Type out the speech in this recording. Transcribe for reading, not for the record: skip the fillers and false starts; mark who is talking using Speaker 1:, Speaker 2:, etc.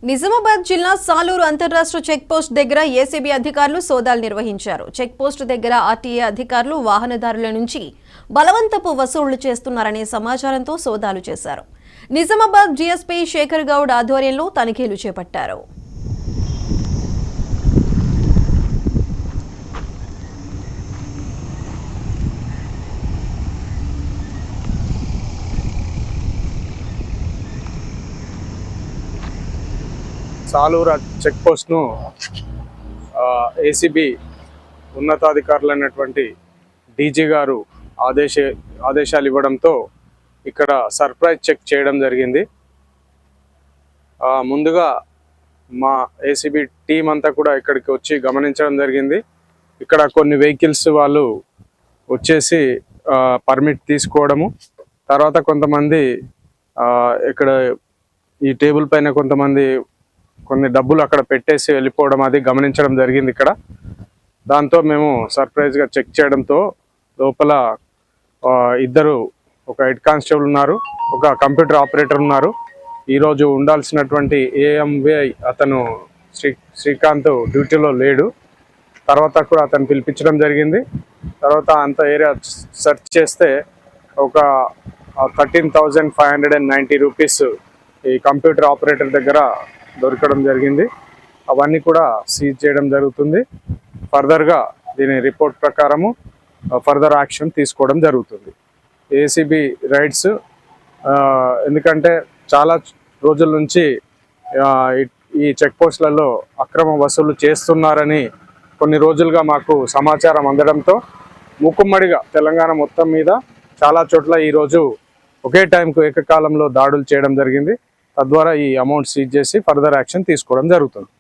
Speaker 1: నిజామాబాద్ జిల్లా సాలూరు అంతర్రాష్ట్ర check post దగ్గర ఏసీబీ అధికారులు సోదాలు నిర్వహించారు. చెక్ పోస్ట్ దగ్గర ఆర్టీఏ అధికారులు వాహనదారుల నుంచి బలవంతపు వసూళ్లు చేస్తున్నారనే సమాచారంతో సోదాలు చేశారు. నిజామాబాద్ జీఎస్పీ శేఖర్ గౌడ్ ఆధ్వర్యంలో తనిఖీలు చేపట్టారు.
Speaker 2: సాలూరు చెక్ పోస్ట్ను ఏసీబీ ఉన్నతాధికారులైనటువంటి డీజీ గారు ఆదేశాలు ఇవ్వడంతో ఇక్కడ సర్ప్రైజ్ చెక్ చేయడం జరిగింది. ముందుగా మా ఏసీబీ టీం అంతా కూడా ఇక్కడికి వచ్చి గమనించడం జరిగింది. ఇక్కడ కొన్ని వెహికల్స్ వాళ్ళు వచ్చేసి పర్మిట్ తీసుకోవడము, తర్వాత కొంతమంది ఇక్కడ ఈ టేబుల్ పైన కొన్ని డబ్బులు అక్కడ పెట్టేసి వెళ్ళిపోవడం అది గమనించడం జరిగింది. ఇక్కడ దాంతో మేము సర్ప్రైజ్గా చెక్ చేయడంతో లోపల ఇద్దరు, ఒక హెడ్ కానిస్టేబుల్ ఉన్నారు, ఒక కంప్యూటర్ ఆపరేటర్ ఉన్నారు. ఈరోజు ఉండాల్సినటువంటి ఏఎంవిఐ అతను శ్రీకాంత్ డ్యూటీలో లేడు. తర్వాత కూడా అతను పిలిపించడం జరిగింది. తర్వాత అంత ఏరియా సెర్చ్ చేస్తే ఒక 13,590 రూపీస్ ఈ కంప్యూటర్ ఆపరేటర్ దగ్గర దొరకడం జరిగింది. అవన్నీ కూడా సీజ్ చేయడం జరుగుతుంది. ఫర్దర్గా దీని రిపోర్ట్ ప్రకారము ఫర్దర్ యాక్షన్ తీసుకోవడం జరుగుతుంది. ఏసీబీ రైడ్స్ ఎందుకంటే చాలా రోజుల నుంచి ఈ చెక్ పోస్టులలో అక్రమ వసూలు చేస్తున్నారని కొన్ని రోజులుగా మాకు సమాచారం అందడంతో మూకుమ్మడిగా తెలంగాణ మొత్తం మీద చాలా చోట్ల ఈరోజు ఒకే టైంకు ఏకకాలంలో దాడులు చేయడం జరిగింది. తద్వారా ఈ అమౌంట్ సీజ్ చేసి ఫర్దర్ యాక్షన్ తీసుకోవడం జరుగుతుంది.